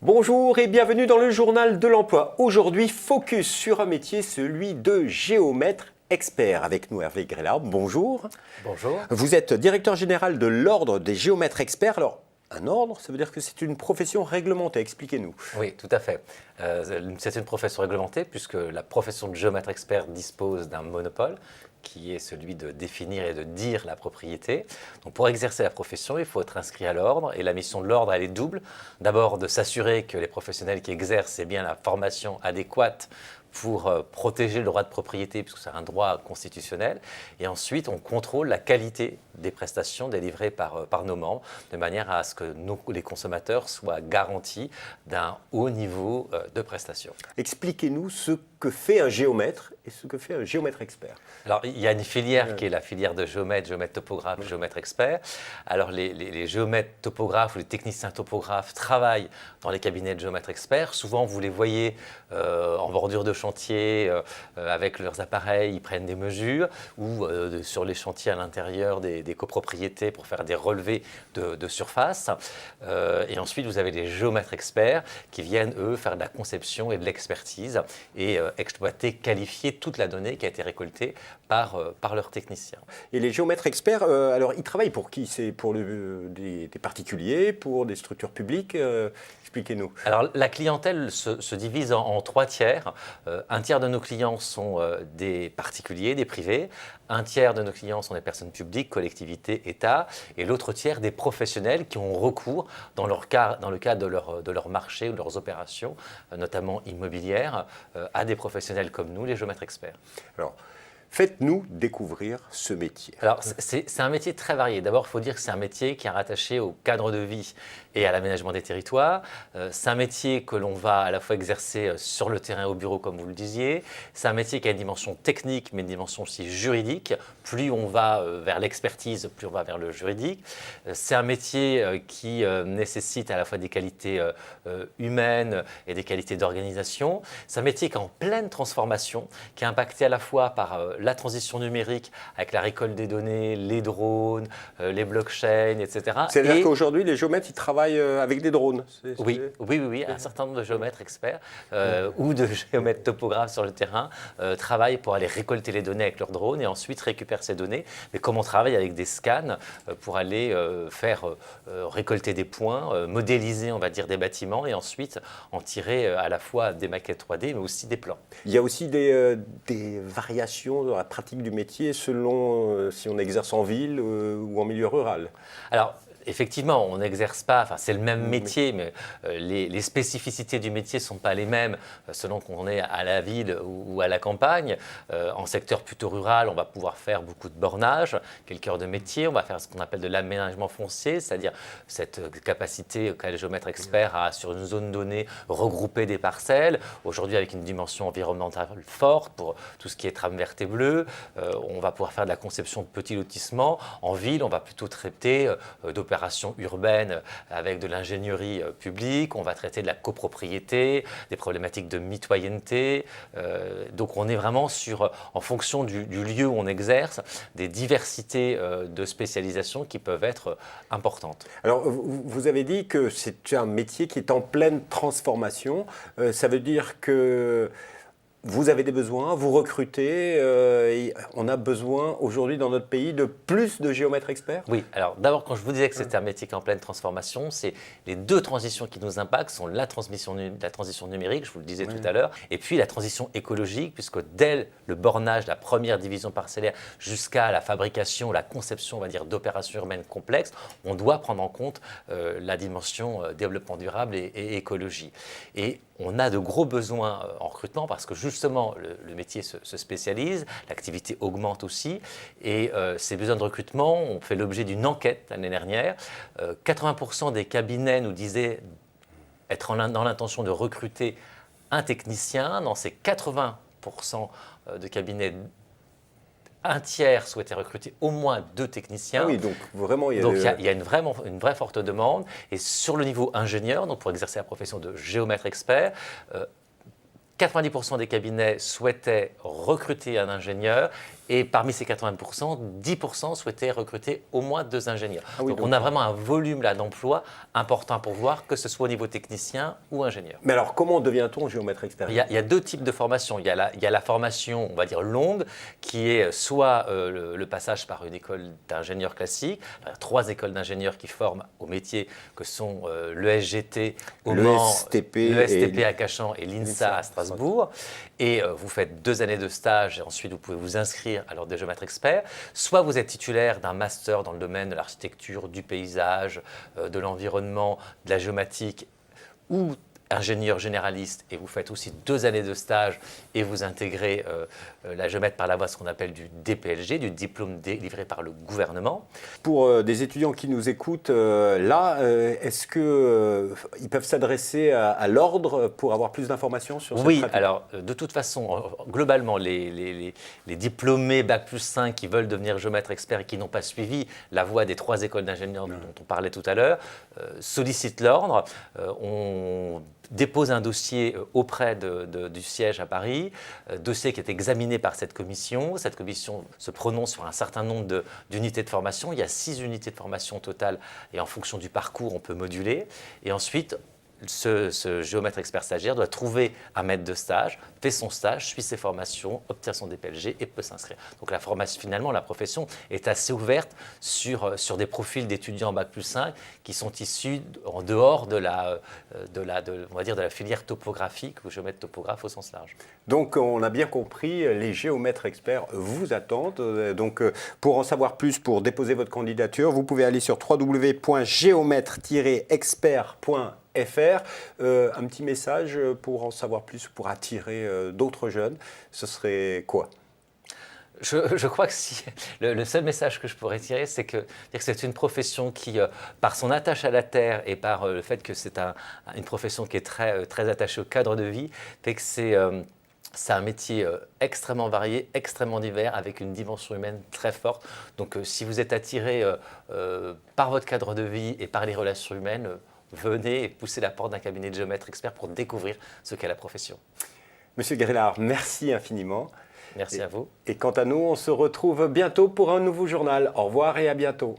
Bonjour et bienvenue dans le journal de l'emploi. Aujourd'hui, focus sur un métier, celui de géomètre expert. Avec nous Hervé Grélard, bonjour. Bonjour. Vous êtes directeur général de l'Ordre des géomètres experts. Alors, un ordre, ça veut dire que c'est une profession réglementée. Expliquez-nous. Oui, tout à fait. C'est une profession réglementée puisque la profession de géomètre expert dispose d'un monopole qui est celui de définir et de dire la propriété. Donc pour exercer la profession, il faut être inscrit à l'ordre et la mission de l'ordre, elle est double. D'abord, de s'assurer que les professionnels qui exercent aient bien la formation adéquate pour protéger le droit de propriété, puisque c'est un droit constitutionnel. Et ensuite, on contrôle la qualité des prestations délivrées par nos membres, de manière à ce que les consommateurs soient garantis d'un haut niveau de prestations. Expliquez-nous ce que fait un géomètre et ce que fait un géomètre expert. Alors, il y a une filière qui est la filière de géomètre, géomètre topographe, géomètre expert. Alors, les géomètres topographes ou les techniciens topographes travaillent dans les cabinets de géomètres experts. Souvent, vous les voyez en bordure de chantier avec leurs appareils, ils prennent des mesures, ou sur les chantiers à l'intérieur des copropriétés pour faire des relevés de surface. Et ensuite, vous avez les géomètres experts qui viennent, eux, faire de la conception et de l'expertise et exploiter, qualifier toute la donnée qui a été récoltée par leurs techniciens. Et les géomètres experts, alors ils travaillent pour qui? C'est pour des particuliers, pour des structures publiques? Expliquez-nous. Alors la clientèle se divise en trois tiers. Un tiers de nos clients sont des particuliers, des privés. Un tiers de nos clients sont des personnes publiques, collectivités, États. Et l'autre tiers des professionnels qui ont recours, dans le cadre de leur marché ou de leurs opérations, notamment immobilières, à des professionnels comme nous, les géomètres experts. Alors, faites-nous découvrir ce métier. Alors, c'est un métier très varié. D'abord, il faut dire que c'est un métier qui est rattaché au cadre de vie et à l'aménagement des territoires. C'est un métier que l'on va à la fois exercer sur le terrain au bureau, comme vous le disiez. C'est un métier qui a une dimension technique, mais une dimension aussi juridique. Plus on va vers l'expertise, plus on va vers le juridique. C'est un métier qui nécessite à la fois des qualités humaines et des qualités d'organisation. C'est un métier qui est en pleine transformation, qui est impacté à la fois par la transition numérique avec la récolte des données, les drones, les blockchains, etc. C'est-à-dire qu'aujourd'hui, les géomètres, ils travaillent avec des drones. Oui. Un certain nombre de géomètres experts ou de géomètres topographes sur le terrain travaillent pour aller récolter les données avec leurs drones et ensuite récupérer ces données. Mais comme on travaille avec des scans pour aller faire récolter des points, modéliser, on va dire, des bâtiments et ensuite en tirer à la fois des maquettes 3D, mais aussi des plans. Il y a aussi des variations dans la pratique du métier selon si on exerce en ville ou en milieu rural. Alors, effectivement, on n'exerce pas, enfin c'est le même métier, mais les spécificités du métier ne sont pas les mêmes selon qu'on est à la ville ou à la campagne. En secteur plutôt rural, on va pouvoir faire beaucoup de bornage, qui est le cœur de métier. On va faire ce qu'on appelle de l'aménagement foncier, c'est-à-dire cette capacité qu'a le géomètre expert à, sur une zone donnée, regrouper des parcelles. Aujourd'hui, avec une dimension environnementale forte pour tout ce qui est trame verte et bleue, on va pouvoir faire de la conception de petits lotissements. En ville, on va plutôt traiter d'opérations urbaines avec de l'ingénierie publique, on va traiter de la copropriété, des problématiques de mitoyenneté. Donc on est vraiment en fonction du lieu où on exerce, des diversités de spécialisation qui peuvent être importantes. Alors vous avez dit que c'est un métier qui est en pleine transformation. Ça veut dire que vous avez des besoins, vous recrutez, et on a besoin aujourd'hui dans notre pays de plus de géomètres experts? Oui, alors d'abord quand je vous disais que c'était un métier qui est en pleine transformation, c'est les deux transitions qui nous impactent sont la transition numérique, je vous le disais tout à l'heure, et puis la transition écologique, puisque dès le bornage, la première division parcellaire, jusqu'à la fabrication, la conception, on va dire, d'opérations urbaines complexes, on doit prendre en compte la dimension développement durable et écologie. Et on a de gros besoins en recrutement parce que justement le métier se spécialise, l'activité augmente aussi et ces besoins de recrutement ont fait l'objet d'une enquête l'année dernière. 80% des cabinets nous disaient être dans l'intention de recruter un technicien. Dans ces 80% de cabinets, un tiers souhaitait recruter au moins 2 techniciens. Ah oui, donc vraiment, il y a une vraie forte demande. Et sur le niveau ingénieur, donc pour exercer la profession de géomètre expert, 90% des cabinets souhaitaient recruter un ingénieur Et parmi ces 80%, 10% souhaitaient recruter au moins 2 ingénieurs. Ah oui, donc on a vraiment un volume là d'emploi important pour voir, que ce soit au niveau technicien ou ingénieur. Mais alors, comment devient-on géomètre expert? Il y a 2 types de formations. Il y a la formation, on va dire longue, qui est soit le passage par une école d'ingénieurs classique, 3 écoles d'ingénieurs qui forment au métier, que sont l'ESGT au Mans, l'ESTP à Cachan et l'INSA à Strasbourg. Et vous faites 2 années de stage et ensuite vous pouvez vous inscrire à l'ordre des géomètres experts. Soit vous êtes titulaire d'un master dans le domaine de l'architecture, du paysage, de l'environnement, de la géomatique, ou ingénieur généraliste, et vous faites aussi 2 années de stage et vous intégrez la géomètre par la voie, ce qu'on appelle du DPLG, du diplôme délivré par le gouvernement. Pour des étudiants qui nous écoutent, est-ce qu'ils peuvent s'adresser à l'ordre pour avoir plus d'informations sur cette pratique? Oui, alors de toute façon, globalement, les diplômés Bac+5 qui veulent devenir géomètre expert et qui n'ont pas suivi la voie des 3 écoles d'ingénieurs dont on parlait tout à l'heure, sollicitent l'ordre. On dépose un dossier auprès du siège à Paris, dossier qui est examiné par cette commission. Cette commission se prononce sur un certain nombre d'unités de formation. Il y a 6 unités de formation totales et en fonction du parcours, on peut moduler. Et ensuite, ce géomètre expert stagiaire doit trouver un maître de stage, fait son stage, suit ses formations, obtient son DPLG et peut s'inscrire. Donc finalement, la profession est assez ouverte sur des profils d'étudiants en Bac+5 qui sont issus en dehors de on va dire de la filière topographique ou géomètre topographe au sens large. Donc on a bien compris, les géomètres experts vous attendent. Donc pour en savoir plus, pour déposer votre candidature, vous pouvez aller sur www.géomètre-expert.fr. Un petit message pour en savoir plus, pour attirer d'autres jeunes, ce serait quoi? Je crois que le seul message que je pourrais tirer, c'est que c'est une profession qui, par son attache à la terre et par le fait que c'est une profession qui est très attachée au cadre de vie, fait que c'est un métier extrêmement varié, extrêmement divers, avec une dimension humaine très forte. Donc si vous êtes attiré par votre cadre de vie et par les relations humaines, venez et poussez la porte d'un cabinet de géomètre expert pour découvrir ce qu'est la profession. Monsieur Grillard, merci infiniment. Merci à vous. Et quant à nous, on se retrouve bientôt pour un nouveau journal. Au revoir et à bientôt.